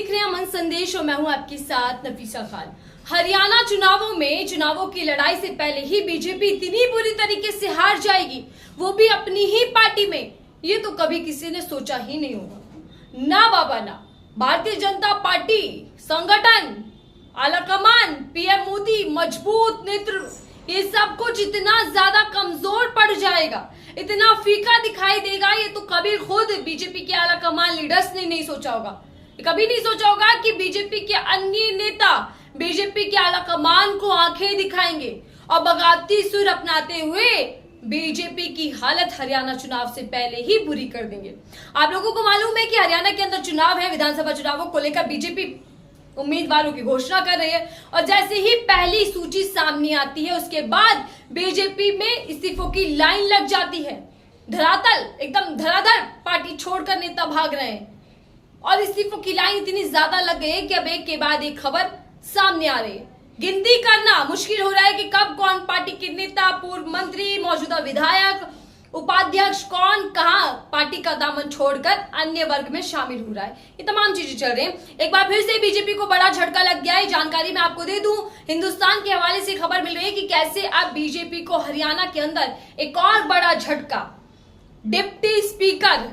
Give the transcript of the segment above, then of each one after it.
देख रहे हैं अमन संदेश और मैं हूं आपके साथ नफीसा खान। हरियाणा चुनावों की लड़ाई से पहले ही बीजेपी इतनी बुरी तरीके से हार जाएगी, वो भी अपनी ही पार्टी में, ये तो कभी किसी ने सोचा ही नहीं होगा। ना बाबा ना। भारतीय जनता पार्टी संगठन, आलाकमान, पीएम मोदी, मजबूत नेतृत्व, ये सब कुछ इतना ज्यादा कमजोर पड़ जाएगा, इतना फीका दिखाई देगा, ये तो कभी खुद बीजेपी के आलाकमान लीडर्स ने नहीं सोचा होगा। कभी नहीं सोचा होगा कि बीजेपी के अन्य नेता बीजेपी के आलाकमान को आंखें दिखाएंगे और बगावती सुर अपनाते हुए बीजेपी की हालत हरियाणा चुनाव से पहले ही बुरी कर देंगे। आप लोगों को मालूम है कि हरियाणा के अंदर चुनाव है, विधानसभा चुनावों को लेकर बीजेपी उम्मीदवारों की घोषणा कर रही है और जैसे ही पहली सूची सामने आती है उसके बाद बीजेपी में इस्तीफों की लाइन लग जाती है। धरातल एकदम धराधर पार्टी छोड़कर नेता भाग रहे हैं और इस्तीफों की लाइन इतनी ज्यादा लग गई है कि अब एक के बाद एक खबर सामने आ रही है। गिनती करना मुश्किल हो रहा है कि कब कौन पार्टी के नेता, पूर्व मंत्री, मौजूदा विधायक, उपाध्यक्ष कौन कहां पार्टी का दामन छोड़कर अन्य वर्ग में शामिल हो रहा है। ये तमाम चीजें चल रही हैं। एक बार फिर से बीजेपी को बड़ा झटका लग गया है। जानकारी मैं आपको दे दूं, हिंदुस्तान के हवाले से खबर मिल रही है कि कैसे अब बीजेपी को हरियाणा के अंदर एक और बड़ा झटका। डिप्टी स्पीकर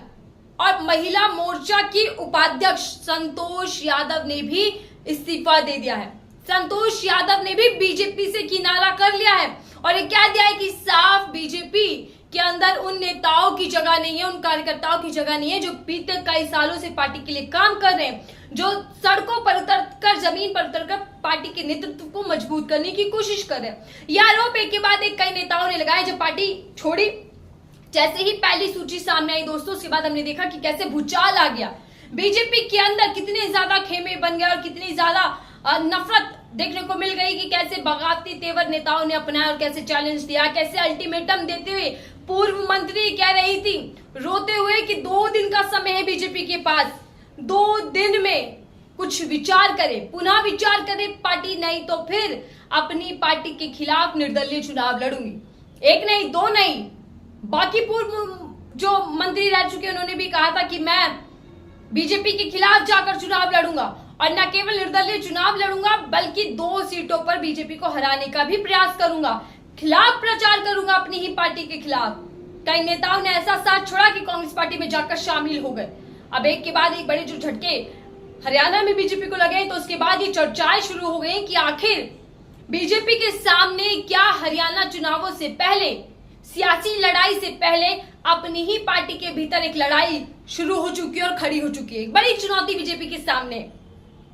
और महिला मोर्चा की उपाध्यक्ष संतोष यादव ने भी इस्तीफा दे दिया है। संतोष यादव ने भी बीजेपी से किनारा कर लिया है और ये कह दिया है कि साफ बीजेपी के अंदर उन नेताओं की जगह नहीं है, उन कार्यकर्ताओं की जगह नहीं है जो बीते कई सालों से पार्टी के लिए काम कर रहे हैं, जो सड़कों पर उतरकर, जमीन पर उतरकर पार्टी के नेतृत्व को मजबूत करने की कोशिश कर रहे हैं। यह आरोप एक के बाद एक कई नेताओं ने लगाया जब पार्टी छोड़ी। जैसे ही पहली सूची सामने आई दोस्तों, उसके बाद हमने देखा कि कैसे भूचाल आ गया। बीजेपी के अंदर कितने ज्यादा खेमे बन गए और कितनी ज्यादा नफरत देखने को मिल गई कि कैसे बगावती तेवर नेताओं ने अपनाया और कैसे चैलेंज दिया, कैसे अल्टीमेटम देते हुए पूर्व मंत्री कह रही थी रोते हुए कि 2 दिन का समय है बीजेपी के पास, 2 दिन में कुछ विचार करे, पुनः विचार करे पार्टी, नहीं तो फिर अपनी पार्टी के खिलाफ निर्दलीय चुनाव लड़ूंगी। 1 नहीं 2 नहीं, बाकी पूर्व जो मंत्री रह चुके उन्होंने भी कहा था कि मैं बीजेपी के खिलाफ जाकर चुनाव लड़ूंगा और न केवल निर्दलीय चुनाव लड़ूंगा बल्कि 2 सीटों पर बीजेपी को हराने का भी प्रयास करूंगा, खिलाफ प्रचार करूंगा अपनी ही पार्टी के खिलाफ। कई नेताओं ने ऐसा साथ छोड़ा कि कांग्रेस पार्टी में जाकर शामिल हो गए। अब एक के बाद एक बड़े जो झटके हरियाणा में बीजेपी को लगे तो उसके बाद ये चर्चाएं शुरू हो गई कि आखिर बीजेपी के सामने क्या हरियाणा चुनावों से पहले, सियासी लड़ाई से पहले अपनी ही पार्टी के भीतर एक लड़ाई शुरू हो चुकी है और खड़ी हो चुकी है। एक बड़ी चुनौती बीजेपी के सामने,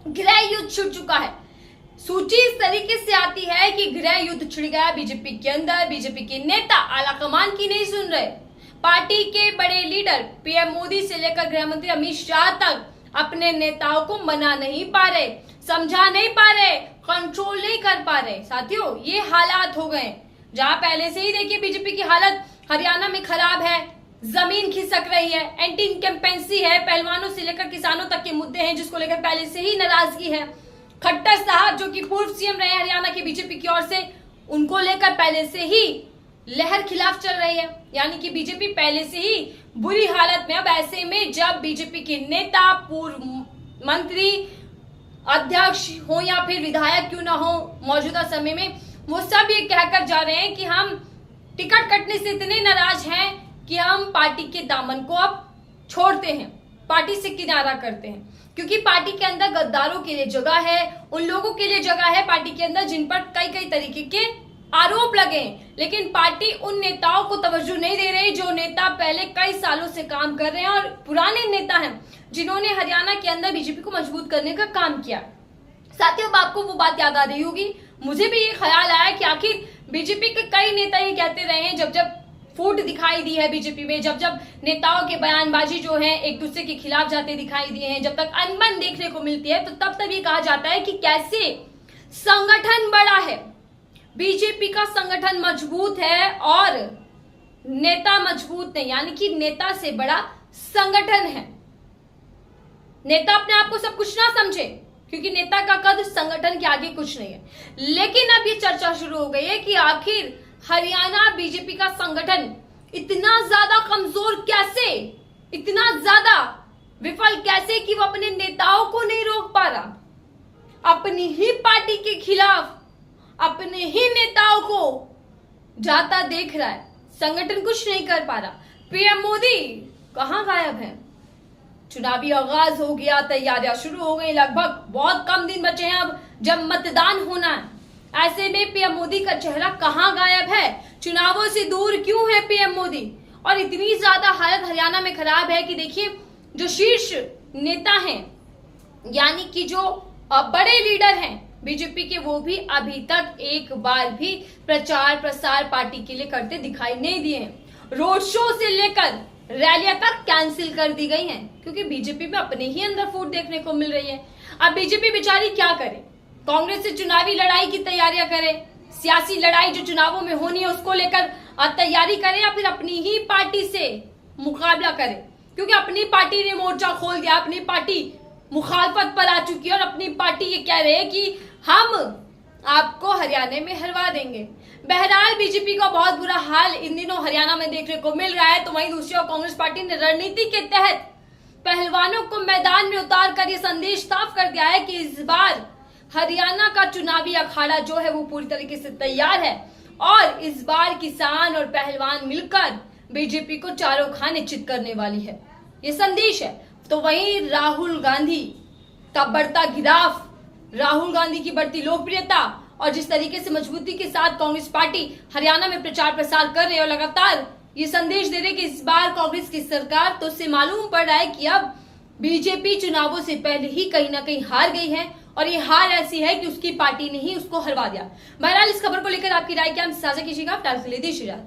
गृह युद्ध छिड़ चुका है। सूची इस तरीके से आती है कि गृह युद्ध छिड़ गया बीजेपी के अंदर। बीजेपी के नेता आलाकमान की नहीं सुन रहे, पार्टी के बड़े लीडर पीएम मोदी से लेकर गृह मंत्री अमित शाह तक अपने नेताओं को मना नहीं पा रहे, समझा नहीं पा रहे, कंट्रोल नहीं कर पा रहे। साथियों, ये हालात हो गए जहां पहले से ही देखिए बीजेपी की हालत हरियाणा में खराब है, जमीन खिसक रही है, एंटी इनकम्पेंसी है, पहलवानों से लेकर किसानों तक के मुद्दे हैं जिसको लेकर पहले से ही नाराजगी है। खट्टर साहब जो कि पूर्व सीएम रहे हरियाणा की बीजेपी की ओर से, उनको लेकर पहले से ही लहर खिलाफ चल रही है, यानी कि बीजेपी पहले से ही बुरी हालत में। अब ऐसे में जब बीजेपी के नेता, पूर्व मंत्री, अध्यक्ष हो या फिर विधायक क्यों ना हो मौजूदा समय में, वो सब ये कहकर जा रहे हैं कि हम टिकट कटने से इतने नाराज हैं कि हम पार्टी के दामन को अब छोड़ते हैं, पार्टी से किनारा करते हैं, क्योंकि पार्टी के अंदर गद्दारों के लिए जगह है, उन लोगों के लिए जगह है पार्टी के अंदर जिन पर कई तरीके के आरोप लगे, लेकिन पार्टी उन नेताओं को तवज्जो नहीं दे रही जो नेता पहले कई सालों से काम कर रहे हैं और पुराने नेता हैं जिन्होंने हरियाणा के अंदर बीजेपी को मजबूत करने का काम किया। साथियों, आपको वो बात याद आ रही होगी, मुझे भी ये ख्याल आया कि आखिर बीजेपी के कई नेता ये कहते रहे हैं, जब फूट दिखाई दी है बीजेपी में, जब नेताओं के बयानबाजी जो है एक दूसरे के खिलाफ जाते दिखाई दिए हैं, जब तक अनबन देखने को मिलती है तो तब ये कहा जाता है कि कैसे संगठन बड़ा है, बीजेपी का संगठन मजबूत है और नेता मजबूत नहीं, यानी कि नेता से बड़ा संगठन है। नेता अपने आप को सब कुछ ना समझे क्योंकि नेता का कद संगठन के आगे कुछ नहीं है। लेकिन अब ये चर्चा शुरू हो गई है कि आखिर हरियाणा बीजेपी का संगठन इतना ज्यादा कमजोर कैसे, इतना ज्यादा विफल कैसे कि वो अपने नेताओं को नहीं रोक अपनी ही पार्टी के खिलाफ अपने ही नेताओं को जाता देख रहा है, संगठन कुछ नहीं कर पा रहा। पीएम मोदी कहां गायब है? चुनावी आगाज हो गया, तैयारियां शुरू हो गई, लगभग बहुत कम दिन बचे हैं अब जब मतदान होना है। ऐसे में पीएम मोदी का चेहरा कहां गायब है? चुनावों से दूर क्यों है पीएम मोदी? और इतनी ज्यादा हालत हरियाणा में खराब है कि देखिए, जो शीर्ष नेता हैं, यानी कि जो बड़े लीडर हैं बीजेपी के, वो भी अभी तक एक बार भी प्रचार प्रसार पार्टी के लिए करते दिखाई नहीं दिए हैं। रोड शो से लेकर रैलियां तक कैंसिल कर दी गई हैं, क्योंकि बीजेपी में अपने ही अंदर फूट देखने को मिल रही है। अब बीजेपी बेचारी क्या करे? कांग्रेस से चुनावी लड़ाई की तैयारियां करे, सियासी लड़ाई जो चुनावों में होनी है उसको लेकर तैयारी करे, या फिर अपनी ही पार्टी से मुकाबला करे? क्योंकि अपनी पार्टी ने मोर्चा खोल दिया, अपनी पार्टी मुखालफत पर आ चुकी है और अपनी पार्टी ये कह रहे हैं कि हम आपको हरियाणा में हरवा देंगे। बहरहाल बीजेपी का बहुत बुरा हाल इन दिनों हरियाणा में देखने को मिल रहा है। तो वहीं दूसरी ओर कांग्रेस पार्टी ने रणनीति के तहत पहलवानों को मैदान में उतार कर यह संदेश साफ कर दिया है कि इस बार हरियाणा का चुनावी अखाड़ा जो है वो पूरी तरीके से तैयार है और इस बार किसान और पहलवान मिलकर बीजेपी को चारों खाने चित करने वाली है, ये संदेश है। तो वहीं राहुल गांधी का बढ़ता गिराफ, राहुल गांधी की बढ़ती लोकप्रियता और जिस तरीके से मजबूती के साथ कांग्रेस पार्टी हरियाणा में प्रचार प्रसार कर रही है और लगातार ये संदेश दे रहे कि इस बार कांग्रेस की सरकार, तो उससे मालूम पड़ रहा है कि अब बीजेपी चुनावों से पहले ही कहीं ना कहीं हार गई है और ये हार ऐसी है कि उसकी पार्टी ने ही उसको हरवा दिया। बहरहाल इस खबर को लेकर आपकी राय क्या साझा कीजिएगा? आप दीजिएगा।